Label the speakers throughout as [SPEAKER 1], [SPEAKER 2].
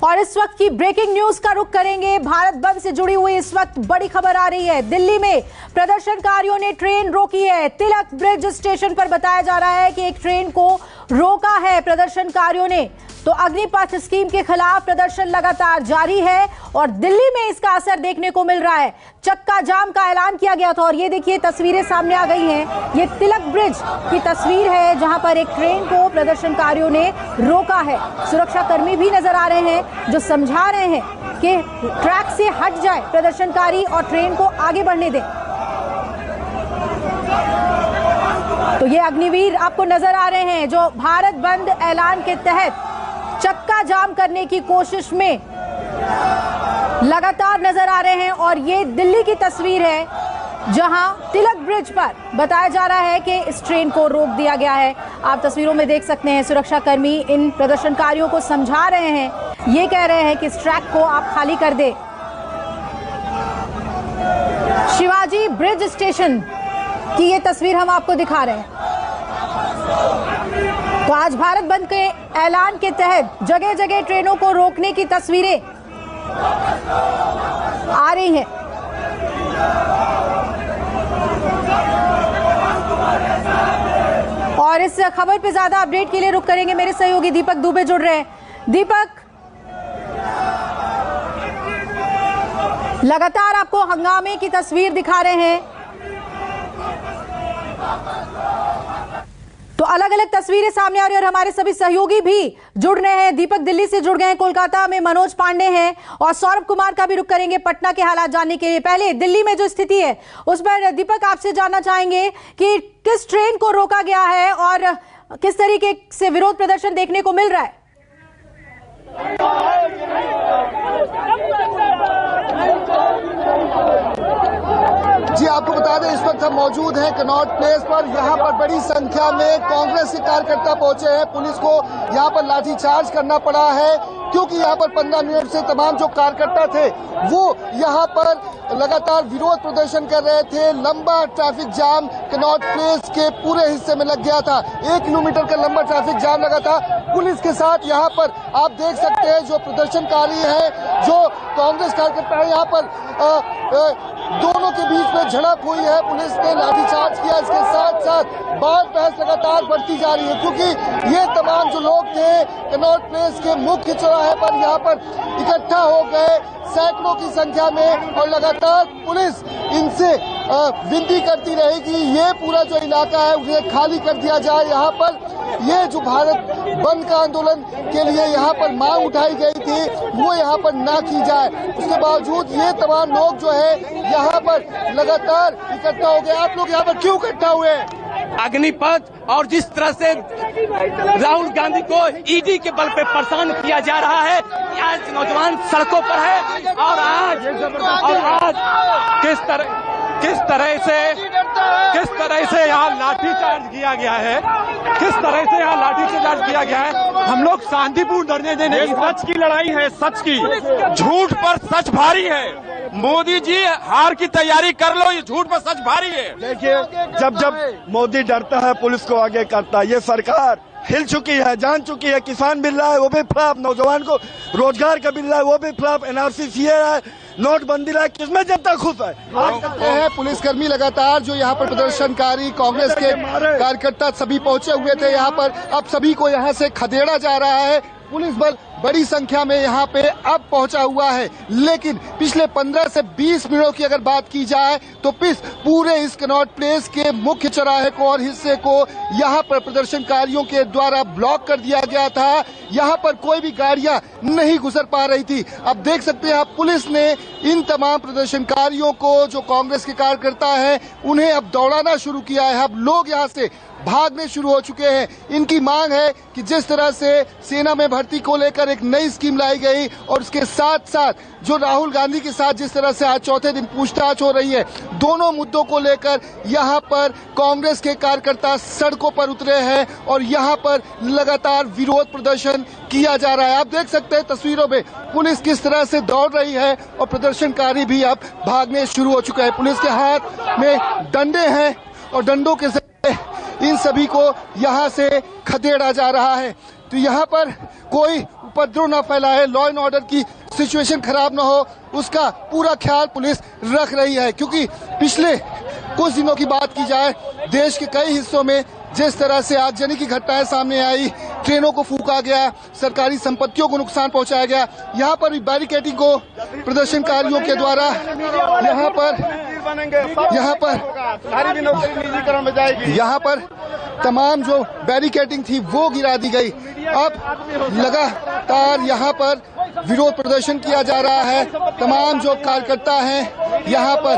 [SPEAKER 1] और इस वक्त की ब्रेकिंग न्यूज का रुख करेंगे। भारत बंद से जुड़ी हुई इस वक्त बड़ी खबर आ रही है। दिल्ली में प्रदर्शनकारियों ने ट्रेन रोकी है। तिलक ब्रिज स्टेशन पर बताया जा रहा है कि एक ट्रेन को रोका है प्रदर्शनकारियों ने। तो अग्निपथ स्कीम के खिलाफ प्रदर्शन लगातार जारी है और दिल्ली में इसका असर देखने को मिल रहा है। चक्का जाम का ऐलान किया गया था और ये देखिए तस्वीरें सामने आ गई हैं। ये तिलक ब्रिज की तस्वीर है जहां पर एक ट्रेन को प्रदर्शनकारियों ने रोका है। सुरक्षा कर्मी भी नजर आ रहे हैं जो समझा रहे हैं कि ट्रैक से हट जाए प्रदर्शनकारी और ट्रेन को आगे बढ़ने दें। तो ये अग्निवीर आपको नजर आ रहे हैं जो भारत बंद ऐलान के तहत चक्का जाम करने की कोशिश में लगातार नजर आ रहे हैं। और ये दिल्ली की तस्वीर है जहां तिलक ब्रिज पर बताया जा रहा है कि इस ट्रेन को रोक दिया गया है। आप तस्वीरों में देख सकते हैं सुरक्षा कर्मी इन प्रदर्शनकारियों को समझा रहे हैं। ये कह रहे हैं कि इस ट्रैक को आप खाली कर दे। शिवाजी ब्रिज स्टेशन की ये तस्वीर हम आपको दिखा रहे हैं। तो आज भारत बंद के ऐलान के तहत जगह जगह ट्रेनों को रोकने की तस्वीरें आ रही हैं। और इस खबर पे ज्यादा अपडेट के लिए रुक करेंगे। मेरे सहयोगी दीपक दुबे जुड़ रहे हैं। दीपक, लगातार आपको हंगामे की तस्वीर दिखा रहे हैं। तो अलग अलग तस्वीरें सामने आ रही है और हमारे सभी सहयोगी भी जुड़ रहे हैं। दीपक दिल्ली से जुड़ गए हैं, कोलकाता में मनोज पांडे हैं और सौरभ कुमार का भी रुख करेंगे पटना के हालात जानने के लिए। पहले दिल्ली में जो स्थिति है उस पर दीपक आपसे जानना चाहेंगे कि किस ट्रेन को रोका गया है और किस तरीके से विरोध प्रदर्शन देखने को मिल रहा है।
[SPEAKER 2] जी, आपको बता दें इस वक्त हम मौजूद हैं कनॉट प्लेस पर। यहाँ पर बड़ी संख्या में कांग्रेस के कार्यकर्ता पहुंचे हैं। पुलिस को यहाँ पर लाठीचार्ज करना पड़ा है क्योंकि यहाँ पर 15 मिनट से तमाम जो कार्यकर्ता थे वो यहाँ पर लगातार विरोध प्रदर्शन कर रहे थे। लंबा ट्रैफिक जाम कनॉट प्लेस के पूरे हिस्से में लग गया था। 1 किलोमीटर का लंबा ट्रैफिक जाम लगा था। पुलिस के साथ यहाँ पर आप देख सकते हैं जो प्रदर्शनकारी हैं, जो कांग्रेस कार्यकर्ता है, यहाँ पर दोनों के बीच में झड़प हुई है। पुलिस ने लाठीचार्ज किया। इसके साथ साथ बात बहस लगातार बढ़ती जा रही है क्योंकि ये तमाम जो लोग थे कनॉट प्लेस के मुख्य चौराहे पर यहाँ पर इकट्ठा हो गए सैकड़ों की संख्या में और लगातार पुलिस इनसे विनती करती रही कि ये पूरा जो इलाका है उसे खाली कर दिया जाए। यहाँ पर ये जो भारत बंद का आंदोलन के लिए यहाँ पर मांग उठाई गई थी वो यहाँ पर ना की जाए। उसके बावजूद ये तमाम लोग जो है यहाँ पर लगातार इकट्ठा हो गए। आप लोग यहाँ पर क्यों इकट्ठा हुए?
[SPEAKER 3] अग्निपथ और जिस तरह से राहुल गांधी को ईडी के बल पे परेशान किया जा रहा है, आज नौजवान सड़कों पर है और आज किस तरह से यहाँ लाठीचार्ज किया गया है, हम लोग शांतिपूर्ण धरने देने की
[SPEAKER 4] सच की लड़ाई है, सच की। झूठ पर सच भारी है। मोदी जी हार की तैयारी कर लो, ये झूठ पर सच भारी है।
[SPEAKER 5] देखिए, जब मोदी डरता है पुलिस को आगे करता है। ये सरकार हिल चुकी है, जान चुकी है। किसान मिल रहा है वो भी फ्लॉप, नौजवान को रोजगार का मिल रहा है वो भी फ्लॉप, एनआरसी सीए है, नोटबंदी है, किसमें जनता खुश है?
[SPEAKER 2] बात करते हैं पुलिसकर्मी लगातार जो यहाँ पर प्रदर्शनकारी कांग्रेस के कार्यकर्ता सभी पहुंचे हुए थे यहाँ पर। अब सभी को यहाँ से खदेड़ा जा रहा है। पुलिस बल बड़ी संख्या में यहाँ पे अब पहुंचा हुआ है। लेकिन पिछले 15 से 20 मिनटों की अगर बात की जाए तो पूरे इस कनॉट प्लेस के मुख्य चौराहे को और हिस्से को यहाँ पर प्रदर्शनकारियों के द्वारा ब्लॉक कर दिया गया था। यहाँ पर कोई भी गाड़ियां नहीं गुजर पा रही थी। अब देख सकते हैं आप पुलिस ने इन तमाम प्रदर्शनकारियों को जो कांग्रेस के कार्यकर्ता हैं उन्हें अब दौड़ाना शुरू किया है। अब लोग यहाँ से भागने शुरू हो चुके हैं। इनकी मांग है कि जिस तरह से सेना में भर्ती को लेकर एक नई स्कीम लाई गई और उसके साथ साथ जो राहुल गांधी के साथ जिस तरह से आज चौथे दिन पूछताछ हो रही है, दोनों मुद्दों को लेकर यहाँ पर कांग्रेस के कार्यकर्ता सड़कों पर उतरे हैं और यहाँ पर लगातार विरोध प्रदर्शन किया जा रहा है। आप देख सकते हैं तस्वीरों में पुलिस किस तरह से दौड़ रही है और प्रदर्शनकारी भी अब भागने शुरू हो चुका है। पुलिस के हाथ में डंडे हैं और डंडों के इन सभी को यहाँ से खदेड़ा जा रहा है। तो यहाँ पर कोई उपद्रव न फैलाए, लॉ एंड ऑर्डर की सिचुएशन खराब न हो, उसका पूरा ख्याल पुलिस रख रही है। क्योंकि पिछले कुछ दिनों की बात की जाए, देश के कई हिस्सों में जिस तरह से आगजनी की घटनाएं सामने आई, ट्रेनों को फूका गया, सरकारी संपत्तियों को नुकसान पहुंचाया गया, यहाँ पर भी बैरिकेडिंग को प्रदर्शनकारियों के द्वारा यहाँ पर तमाम जो बैरिकेडिंग थी वो गिरा दी गई। अब लगातार यहाँ पर विरोध प्रदर्शन किया जा रहा है। तमाम जो कार्यकर्ता हैं यहाँ पर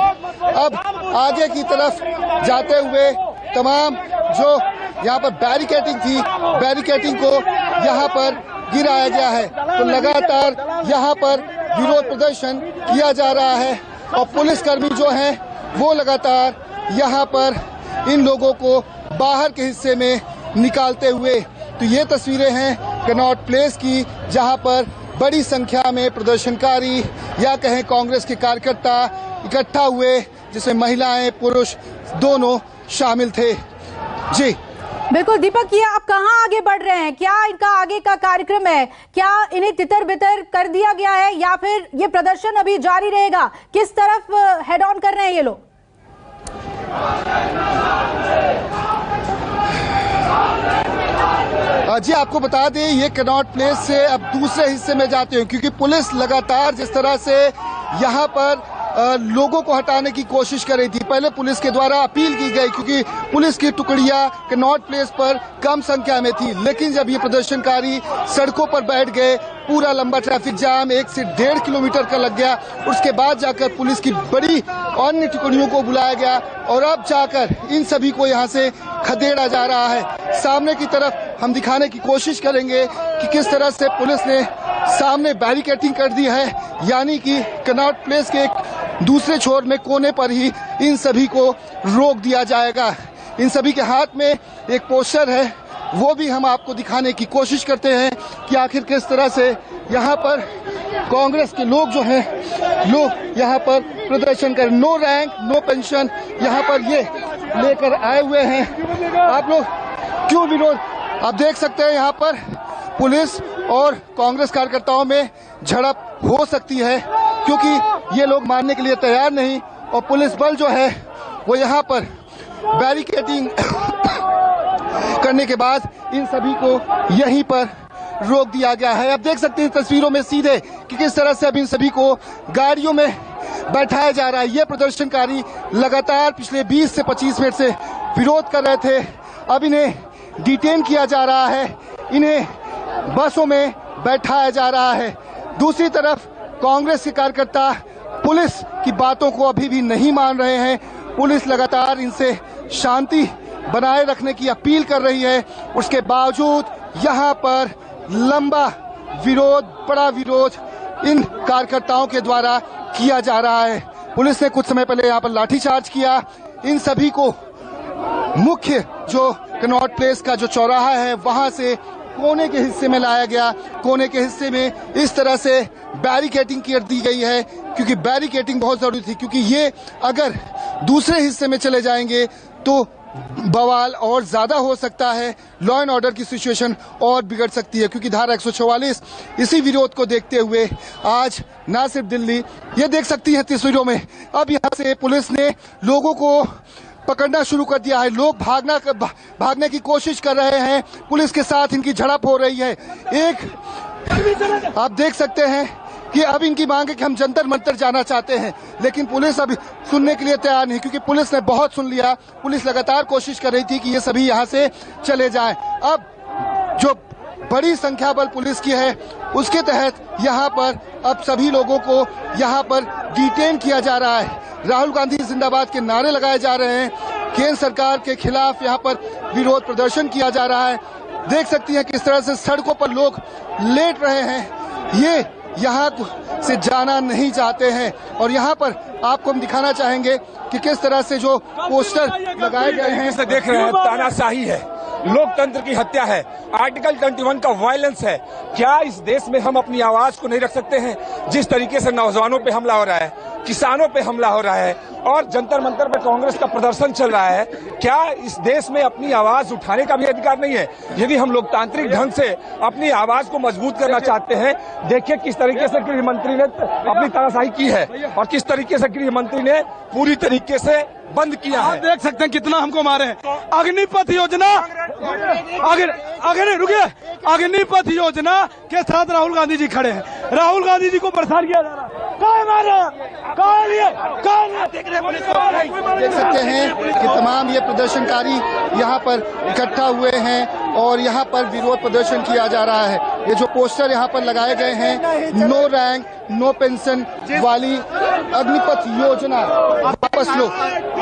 [SPEAKER 2] अब आगे की तरफ जाते हुए तमाम जो यहाँ पर बैरिकेडिंग थी, बैरिकेडिंग को यहाँ पर गिराया गया है। तो लगातार यहाँ पर विरोध प्रदर्शन किया जा रहा है और पुलिसकर्मी जो हैं वो लगातार यहाँ पर इन लोगों को बाहर के हिस्से में निकालते हुए। तो ये तस्वीरें हैं कनॉट प्लेस की, जहाँ पर बड़ी संख्या में प्रदर्शनकारी या कहें कांग्रेस के कार्यकर्ता इकट्ठा हुए, जिसमें महिलाएं पुरुष दोनों शामिल थे। जी
[SPEAKER 1] बिल्कुल दीपक, ये आप कहाँ आगे बढ़ रहे हैं? क्या इनका आगे का कार्यक्रम है? क्या इन्हें तितर बितर कर दिया गया है या फिर ये प्रदर्शन अभी जारी रहेगा? किस तरफ हेड ऑन कर रहे हैं ये लोग?
[SPEAKER 2] जी आपको बता दें, ये कनॉट प्लेस से अब दूसरे हिस्से में जाते हैं, क्योंकि पुलिस लगातार जिस तरह से यहाँ पर लोगों को हटाने की कोशिश कर रही थी। पहले पुलिस के द्वारा अपील की गई, क्योंकि पुलिस की टुकड़ियां कनॉट प्लेस पर कम संख्या में थी। लेकिन जब ये प्रदर्शनकारी सड़कों पर बैठ गए, पूरा लंबा ट्रैफिक जाम 1 से 1.5 किलोमीटर का लग गया। उसके बाद जाकर पुलिस की बड़ी अन्य टुकड़ियों को बुलाया गया और अब जाकर इन सभी को यहाँ से खदेड़ा जा रहा है। सामने की तरफ हम दिखाने की कोशिश करेंगे कि किस तरह से पुलिस ने सामने बैरिकेडिंग कर दी है, यानी कि कनॉट प्लेस के एक दूसरे छोर में कोने पर ही इन सभी को रोक दिया जाएगा। इन सभी के हाथ में एक पोस्टर है, वो भी हम आपको दिखाने की कोशिश करते हैं कि आखिर किस तरह से यहाँ पर कांग्रेस के लोग जो हैं, लोग यहाँ पर प्रदर्शन कर नो रैंक नो पेंशन यहाँ पर ये लेकर आए हुए हैं। आप लोग क्यों विरोध, आप देख सकते हैं यहाँ पर पुलिस और कांग्रेस कार्यकर्ताओं में झड़प हो सकती है, क्योंकि ये लोग मानने के लिए तैयार नहीं और पुलिस बल जो है वो यहाँ पर बैरिकेडिंग करने के बाद इन सभी को यहीं पर रोक दिया गया है। आप देख सकते हैं तस्वीरों में सीधे कि किस तरह से अब इन सभी को गाड़ियों में बैठाया जा रहा है। ये प्रदर्शनकारी लगातार पिछले 20 से 25 मिनट से विरोध कर रहे थे, अब इन्हें डिटेन किया जा रहा है, इन्हें बसों में बैठाया जा रहा है। दूसरी तरफ कांग्रेस के कार्यकर्ता पुलिस की बातों को अभी भी नहीं मान रहे हैं। पुलिस लगातार इनसे शांति बनाए रखने की अपील कर रही है। उसके बावजूद यहाँ पर लंबा विरोध, बड़ा विरोध इन कार्यकर्ताओं के द्वारा किया जा रहा है। पुलिस ने कुछ समय पहले यहाँ पर लाठीचार्ज किया। इन सभी को मुख्य जो कनॉट प्लेस का जो चौराहा है वहां से कोने के हिस्से में लाया गया। कोने के हिस्से में इस तरह से बैरिकेडिंग कर दी गई है, क्योंकि बैरिकेडिंग बहुत जरूरी थी, क्योंकि ये अगर दूसरे हिस्से में चले जाएंगे तो बवाल और ज्यादा हो सकता है, लॉ एंड ऑर्डर की सिचुएशन और बिगड़ सकती है। क्योंकि धारा 144 इसी विरोध को देखते हुए आज न सिर्फ दिल्ली, ये देख सकती है तस्वीरों में, अब यहाँ से पुलिस ने लोगों को पकड़ना शुरू कर दिया है। लोग भागने की कोशिश कर रहे हैं, पुलिस के साथ इनकी झड़प हो रही है। एक आप देख सकते हैं कि अब इनकी मांग है कि हम जंतर मंतर जाना चाहते हैं, लेकिन पुलिस अभी सुनने के लिए तैयार नहीं, क्योंकि पुलिस ने बहुत सुन लिया। पुलिस लगातार कोशिश कर रही थी कि ये सभी यहाँ से चले जाएं। अब जो बड़ी संख्या बल पुलिस की है उसके तहत यहाँ पर अब सभी लोगों को यहाँ पर डिटेन किया जा रहा है। राहुल गांधी जिंदाबाद के नारे लगाए जा रहे हैं, केंद्र सरकार के खिलाफ यहाँ पर विरोध प्रदर्शन किया जा रहा है। देख सकती हैं किस तरह से सड़कों पर लोग लेट रहे हैं, ये यहाँ से जाना नहीं चाहते हैं। और यहाँ पर आपको हम दिखाना चाहेंगे कि किस तरह से जो पोस्टर लगाए गए हैं,
[SPEAKER 4] इसे देख रहे हैं, तानाशाही है, लोकतंत्र की हत्या है, आर्टिकल 21 का वायलेंस है। क्या इस देश में हम अपनी आवाज को नहीं रख सकते हैं? जिस तरीके से नौजवानों पे हमला हो रहा है, किसानों पे हमला हो रहा है, और जंतर मंतर पर कांग्रेस का प्रदर्शन चल रहा है। क्या इस देश में अपनी आवाज उठाने का भी अधिकार नहीं है? यदि हम लोकतांत्रिक ढंग से अपनी आवाज को मजबूत करना चाहते हैं, देखिए किस तरीके से गृह मंत्री ने अपनी तानाशाही की है और किस तरीके से गृह मंत्री ने पूरी तरीके से बंद किया है।
[SPEAKER 5] आप देख सकते हैं कितना हमको मारे हैं। अग्निपथ योजना, रुकिए, अग्निपथ योजना के साथ राहुल गांधी जी खड़े हैं। राहुल गांधी जी को परेशान किया जा रहा है।
[SPEAKER 2] देख सकते हैं कि तमाम ये प्रदर्शनकारी यहाँ पर इकट्ठा हुए हैं और यहाँ पर विरोध प्रदर्शन किया जा रहा है। ये जो पोस्टर यहाँ पर लगाए गए हैं, नो रैंक नो पेंशन वाली अग्निपथ योजना वापस लो।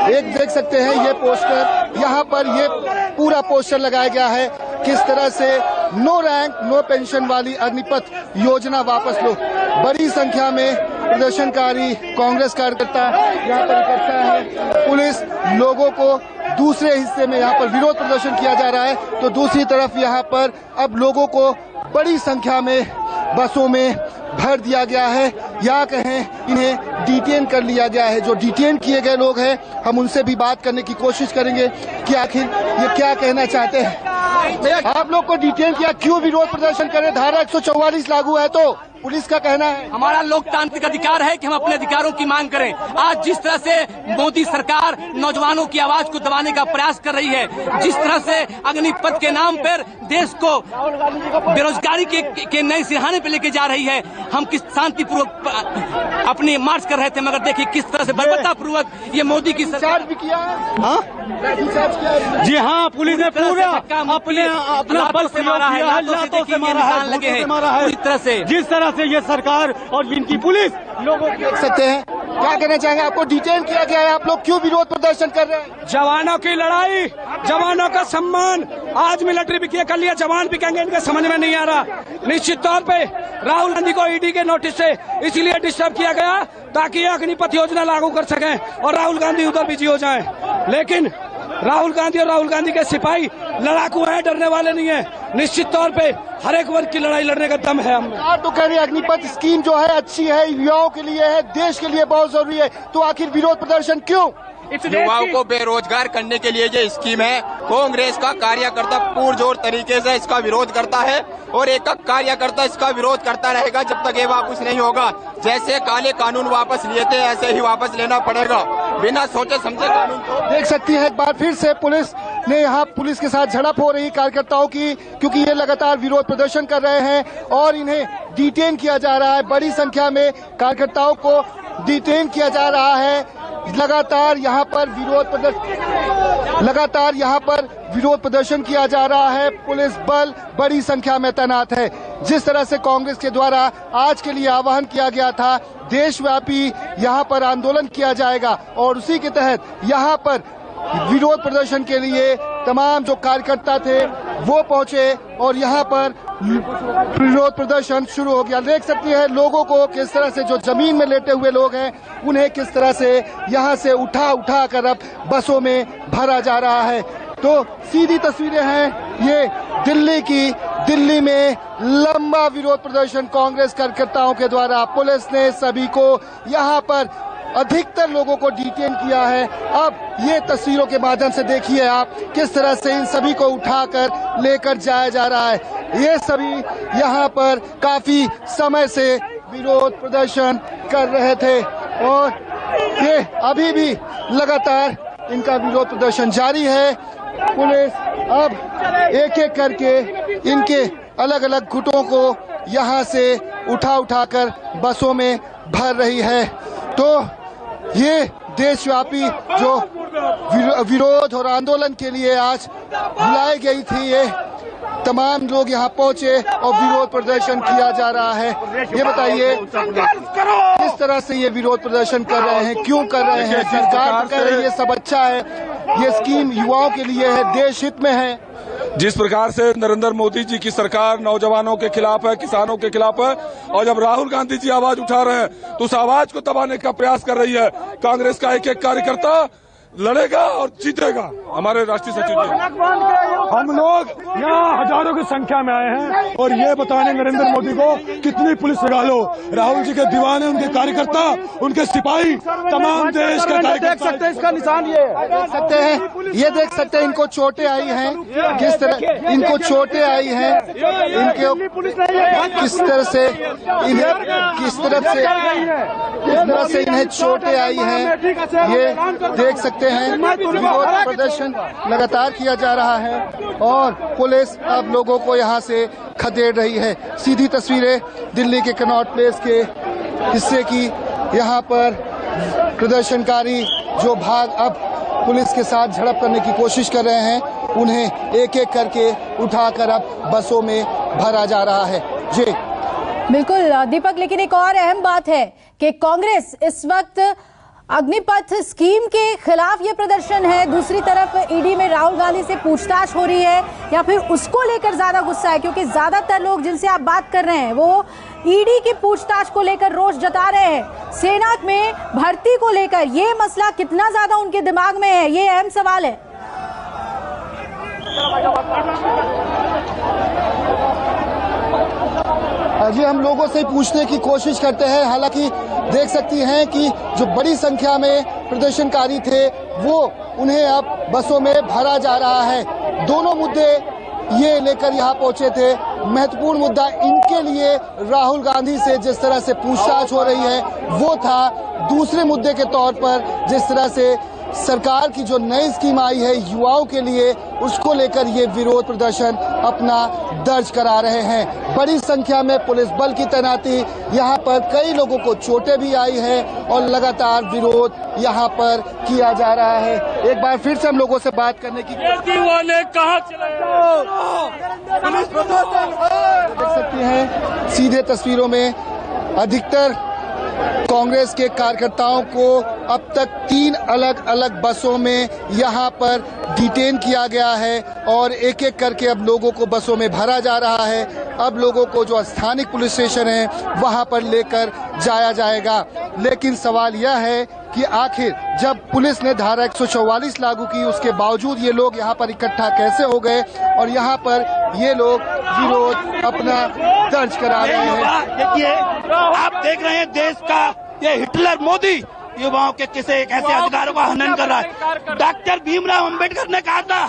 [SPEAKER 2] एक देख सकते हैं ये पोस्टर, यहाँ पर ये पूरा पोस्टर लगाया गया है किस तरह से नो रैंक नो पेंशन वाली अग्निपथ योजना वापस लो। बड़ी संख्या में प्रदर्शनकारी कांग्रेस कार्यकर्ता यहाँ पर इकट्ठा है। पुलिस लोगों को दूसरे हिस्से में यहाँ पर विरोध प्रदर्शन किया जा रहा है, तो दूसरी तरफ यहाँ पर अब लोगों को बड़ी संख्या में बसों में भर दिया गया है, या कहें इन्हें डिटेन कर लिया गया है। जो डिटेन किए गए लोग हैं, हम उनसे भी बात करने की कोशिश करेंगे कि आखिर ये क्या कहना चाहते हैं। आप लोग को डिटेन किया, क्यों विरोध प्रदर्शन करें? धारा 144 लागू है तो पुलिस का कहना है।
[SPEAKER 3] हमारा लोकतांत्रिक अधिकार है कि हम अपने अधिकारों की मांग करें। आज जिस तरह से मोदी सरकार नौजवानों की आवाज को दबाने का प्रयास कर रही है, जिस तरह से अग्निपथ के नाम पर देश को बेरोजगारी के नए सिरहाने पे लेके जा रही है, हम किस शांतिपूर्वक अपनी मार्च कर रहे थे, मगर देखिए किस तरह से बर्बरतापूर्वक ये मोदी की सरकार
[SPEAKER 2] भी किया है।
[SPEAKER 5] जी हाँ, पुलिस ने पूरा अपना बल से मारा है, लातों से मारा है,
[SPEAKER 3] लगे हैं
[SPEAKER 5] पूरी तरह से। जिस तरह से ये सरकार और इनकी पुलिस लोगों को
[SPEAKER 2] देख सकते हैं। क्या कहना चाहेंगे? आपको डिटेन किया गया है, आप लोग क्यों विरोध प्रदर्शन कर रहे हैं?
[SPEAKER 6] जवानों की लड़ाई, जवानों का सम्मान। आज मिलिट्री भी किया, कर लिया, जवान भी कहेंगे, इनके समझ में नहीं आ रहा। निश्चित तौर पे राहुल गांधी को ईडी के नोटिस से इसलिए डिस्टर्ब किया गया ताकि ये अग्निपथ योजना लागू कर सकें और राहुल गांधी उधर बिजी हो जाएं। लेकिन राहुल गांधी और राहुल गांधी के सिपाही लड़ाकू हैं, डरने वाले नहीं है। निश्चित तौर पे हर एक वर्ग की लड़ाई लड़ने का दम है हमें।
[SPEAKER 2] तो कह रही अग्निपथ स्कीम जो है अच्छी है, युवाओं के लिए है, देश के लिए बहुत जरूरी है, तो आखिर विरोध प्रदर्शन क्यों?
[SPEAKER 4] युवाओं को बेरोजगार करने के लिए ये स्कीम है। कांग्रेस का कार्यकर्ता पुरजोर तरीके से इसका विरोध करता है और एक कार्यकर्ता इसका विरोध करता रहेगा जब तक ये वापस नहीं होगा। जैसे काले कानून वापस लिए थे, ऐसे ही वापस लेना पड़ेगा, बिना सोचे समझे कानून को।
[SPEAKER 2] देख सकती है एक बार फिर से पुलिस ने यहाँ पुलिस के साथ झड़प हो रही कार्यकर्ताओं की, क्योंकि ये लगातार विरोध प्रदर्शन कर रहे हैं और इन्हें डिटेन किया जा रहा है। बड़ी संख्या में कार्यकर्ताओं को डिटेन किया जा रहा है। लगातार यहाँ पर विरोध प्रदर्शन किया जा रहा है। पुलिस बल बड़ी संख्या में तैनात है। जिस तरह से कांग्रेस के द्वारा आज के लिए आह्वान किया गया था, देशव्यापी यहाँ पर आंदोलन किया जाएगा और उसी के तहत यहाँ पर विरोध प्रदर्शन के लिए तमाम जो कार्यकर्ता थे वो पहुंचे और यहाँ पर विरोध प्रदर्शन शुरू हो गया। देख सकती है लोगों को किस तरह से, जो जमीन में लेटे हुए लोग हैं उन्हें किस तरह से यहाँ से उठा कर अब बसों में भरा जा रहा है। तो सीधी तस्वीरें हैं ये दिल्ली की। दिल्ली में लंबा विरोध प्रदर्शन कांग्रेस कार्यकर्ताओं के द्वारा। पुलिस ने सभी को यहाँ पर अधिकतर लोगों को डिटेन किया है। अब ये तस्वीरों के माध्यम से देखिए आप किस तरह से इन सभी को उठाकर लेकर जाया जा रहा है। ये सभी यहाँ पर काफी समय से विरोध प्रदर्शन कर रहे थे और ये अभी भी लगातार इनका विरोध प्रदर्शन जारी है। पुलिस अब एक एक करके इनके अलग अलग गुटों को यहाँ से उठाकर बसों में भर रही है। तो ये देशव्यापी जो विरोध और आंदोलन के लिए आज बुलाई गई थी, ये तमाम लोग यहाँ पहुंचे और विरोध प्रदर्शन किया जा रहा है। ये बताइए किस तरह से ये विरोध प्रदर्शन कर रहे हैं, क्यों कर रहे हैं? सरकार कह रही है ये सब अच्छा है, ये स्कीम युवाओं के लिए है, देश हित में है।
[SPEAKER 4] जिस प्रकार से नरेंद्र मोदी जी की सरकार नौजवानों के खिलाफ है, किसानों के खिलाफ है, और जब राहुल गांधी जी आवाज उठा रहे हैं तो उस आवाज को दबाने का प्रयास कर रही है कांग्रेस का एक एक कार्यकर्ता। लड़ेगा और जीतेगा हमारे राष्ट्रीय सचिव जी। हम लोग यहाँ हजारों की संख्या में आए हैं और ये बताने नरेंद्र मोदी को कितनी पुलिस लगा लो, राहुल जी के दीवाने, उनके कार्यकर्ता, उनके सिपाही, तमाम देश के कार्यकर्ता
[SPEAKER 6] देख सकते हैं। इसका निशान ये
[SPEAKER 2] देख सकते हैं, ये देख सकते हैं इनको चोटें आई हैं, किस तरह इनको चोटें आई हैं, इनके किस तरह से इन्हें चोटें आई हैं, ये देख सकते हैं। विरोध प्रदर्शन लगातार किया जा रहा है और पुलिस अब लोगों को यहां से खदेड़ रही है। सीधी तस्वीरें दिल्ली के कनॉट प्लेस के हिस्से की। यहां पर प्रदर्शनकारी जो भाग अब पुलिस के साथ झड़प करने की कोशिश कर रहे हैं, उन्हें एक एक करके उठाकर अब बसों में भरा जा रहा है। जी
[SPEAKER 1] बिल्कुल दीपक, लेकिन एक और अहम बात है कि कांग्रेस इस वक्त अग्निपथ स्कीम के खिलाफ ये प्रदर्शन है, दूसरी तरफ ईडी में राहुल गांधी से पूछताछ हो रही है, या फिर उसको लेकर ज्यादा गुस्सा है? क्योंकि ज्यादातर लोग जिनसे आप बात कर रहे हैं वो ईडी की पूछताछ को लेकर रोष जता रहे हैं। सेना में भर्ती को लेकर ये मसला कितना ज्यादा उनके दिमाग में है, ये अहम सवाल है।
[SPEAKER 2] जी हम लोगों से पूछने की कोशिश करते हैं। हालांकि देख सकती हैं कि जो बड़ी संख्या में प्रदर्शनकारी थे वो उन्हें अब बसों में भरा जा रहा है। दोनों मुद्दे ये लेकर यहाँ पहुंचे थे। महत्वपूर्ण मुद्दा इनके लिए राहुल गांधी से जिस तरह से पूछताछ हो रही है वो था। दूसरे मुद्दे के तौर पर जिस तरह से सरकार की जो नई स्कीम आई है युवाओं के लिए, उसको लेकर ये विरोध प्रदर्शन अपना दर्ज करा रहे हैं। बड़ी संख्या में पुलिस बल की तैनाती, यहाँ पर कई लोगों को चोटें भी आई है और लगातार विरोध यहाँ पर किया जा रहा है। एक बार फिर से हम लोगों से बात करने की देख सकते हैं सीधे तस्वीरों में। अधिकतर कांग्रेस के कार्यकर्ताओं को अब तक 3 अलग अलग बसों में यहां पर डिटेन किया गया है और एक एक करके अब लोगों को बसों में भरा जा रहा है। अब लोगों को जो स्थानिक पुलिस स्टेशन है वहां पर लेकर जाया जाएगा। लेकिन सवाल यह है कि आखिर जब पुलिस ने धारा 144 लागू की, उसके बावजूद ये लोग यहाँ पर इकट्ठा कैसे हो गए और यहाँ पर ये लोग विरोध अपना दर्ज करा रहे हैं।
[SPEAKER 7] देखिए, आप देख रहे हैं देश का ये हिटलर मोदी युवाओं के किसी एक ऐसे अधिकारों का हनन कर रहा है। डॉक्टर भीमराव अंबेडकर ने कहा था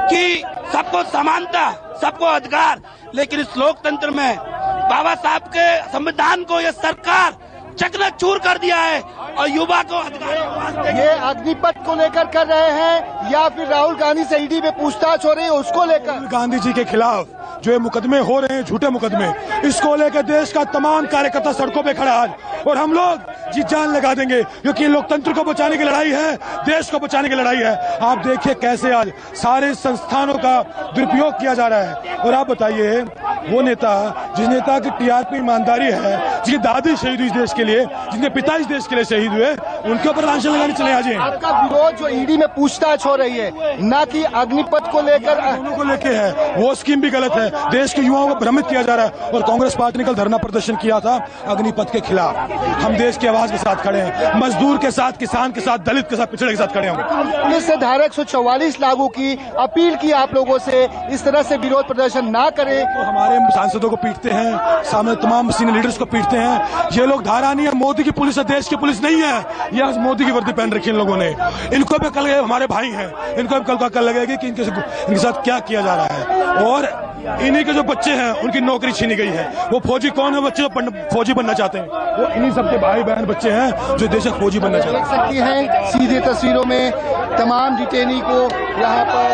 [SPEAKER 7] कि सबको समानता, सबको अधिकार, लेकिन इस लोकतंत्र में बाबा साहब के संविधान को ये सरकार चकनाचूर कर दिया है और युवा को अधिकार।
[SPEAKER 2] ये अग्निपथ को लेकर कर रहे हैं या फिर राहुल गांधी से ईडी में पूछताछ हो रही है उसको लेकर?
[SPEAKER 4] गांधी जी के खिलाफ जो ये मुकदमे हो रहे हैं, झूठे मुकदमे, इसको लेकर देश का तमाम कार्यकर्ता सड़कों पे खड़ा है और हम लोग जी जान लगा देंगे, क्योंकि लोकतंत्र को बचाने की लड़ाई है, देश को बचाने की लड़ाई है। आप देखिए कैसे आज सारे संस्थानों का दुरुपयोग किया जा रहा है। और आप बताइए, वो नेता जिस नेता की टीआरपी ईमानदारी है, जिसकी दादी शहीद हुई देश के लिए, जिनके पिता इस देश के लिए शहीद हुए, उनके ऊपर लांछन लगाने चले आज।
[SPEAKER 2] आपका विरोध जो ईडी में पूछताछ हो रही है, न कि अग्निपथ को लेकर,
[SPEAKER 4] दोनों को लेके है, वो स्कीम भी गलत है। देश के युवाओं को भ्रमित किया जा रहा है और कांग्रेस पार्टी ने कल धरना प्रदर्शन किया था अग्निपथ के खिलाफ। हम देश की आवाज के साथ खड़े हैं, मजदूर के साथ, किसान के साथ, दलित के साथ, पिछड़े के साथ खड़े हैं।
[SPEAKER 2] पुलिस ने धारा 144 लागू की, अपील की आप लोगों से इस तरह से विरोध प्रदर्शन ना करें।
[SPEAKER 4] तो हमारे सांसदों को पीटते हैं, सामने तमाम सीनियर लीडर्स को पीटते हैं। ये लोग धारा नहीं है, मोदी की पुलिस है, देश की पुलिस नहीं है। ये आज मोदी की वर्दी पहन रखी इन लोगों ने। इनको भी कल हमारे भाई हैं, इनको भी कल लगेगी कि इनके साथ क्या किया जा रहा है। और इन्हीं के जो बच्चे हैं उनकी नौकरी छीनी गई है। वो फौजी कौन है? बच्चे जो फौजी बनना चाहते हैं, वो इन्हीं सबके भाई बहन बच्चे हैं जो देश का फौजी बनना चाहते हैं।
[SPEAKER 2] देख सकती हैं सीधे तस्वीरों में तमाम डिटेनी को यहाँ पर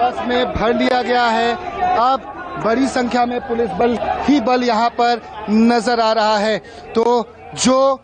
[SPEAKER 2] बस में भर लिया गया है। अब बड़ी संख्या में पुलिस बल ही बल यहाँ पर नजर आ रहा है। तो जो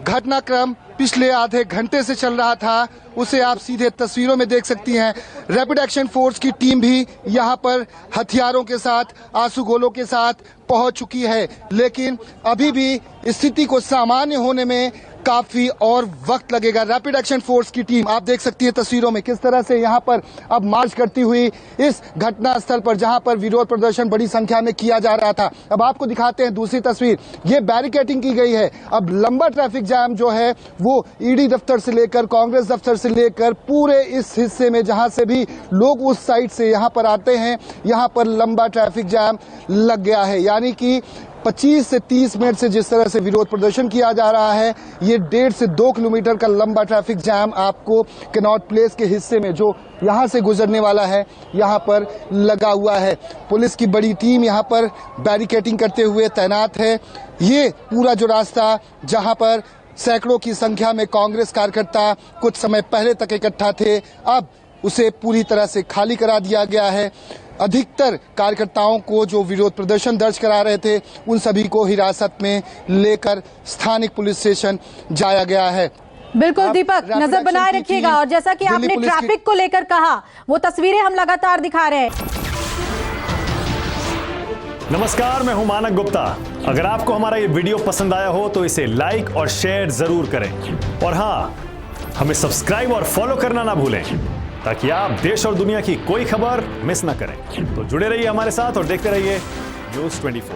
[SPEAKER 2] घटनाक्रम पिछले आधे घंटे से चल रहा था उसे आप सीधे तस्वीरों में देख सकती हैं। रैपिड एक्शन फोर्स की टीम भी यहाँ पर हथियारों के साथ, आंसू गोलों के साथ पहुंच चुकी है, लेकिन अभी भी स्थिति को सामान्य होने में काफी और वक्त लगेगा। रैपिड एक्शन फोर्स की टीम आप देख सकती है तस्वीरों में किस तरह से यहां पर अब मार्च करती हुई इस घटना स्थल पर जहां पर विरोध प्रदर्शन बड़ी संख्या में किया जा रहा था। अब आपको दिखाते हैं दूसरी तस्वीर। ये बैरिकेडिंग की गई है। अब लंबा ट्रैफिक जाम जो है वो ईडी दफ्तर से लेकर कांग्रेस दफ्तर से लेकर पूरे इस हिस्से में जहां से भी लोग उस साइड से यहां पर आते हैं, यहां पर लंबा ट्रैफिक जाम लग गया है। यानी कि 25 से 30 मिनट से जिस तरह से विरोध प्रदर्शन किया जा रहा है, ये 1.5 से 2 किलोमीटर का लंबा ट्रैफिक जाम आपको कनॉट प्लेस के हिस्से में जो यहां से गुजरने वाला है यहां पर लगा हुआ है। पुलिस की बड़ी टीम यहां पर बैरिकेडिंग करते हुए तैनात है। ये पूरा जो रास्ता जहां पर सैकड़ों की संख्या में कांग्रेस कार्यकर्ता कुछ समय पहले तक इकट्ठा थे, अब उसे पूरी तरह से खाली करा दिया गया है। अधिकतर कार्यकर्ताओं को जो विरोध प्रदर्शन दर्ज करा रहे थे उन सभी को हिरासत में लेकर स्थानिक पुलिस स्टेशन जाया गया है।
[SPEAKER 1] बिल्कुल दीपक, नजर बनाए रखिएगा। और जैसा कि आपने ट्रैफिक को लेकर कहा, वो तस्वीरें हम लगातार दिखा रहे हैं।
[SPEAKER 8] नमस्कार, मैं हूं मानक गुप्ता। अगर आपको हमारा ये वीडियो पसंद आया हो तो इसे लाइक और शेयर जरूर करें। और हाँ, हमें सब्सक्राइब और फॉलो करना ना भूलें ताकि आप देश और दुनिया की कोई खबर मिस ना करें। तो जुड़े रहिए हमारे साथ और देखते रहिए न्यूज़ 24।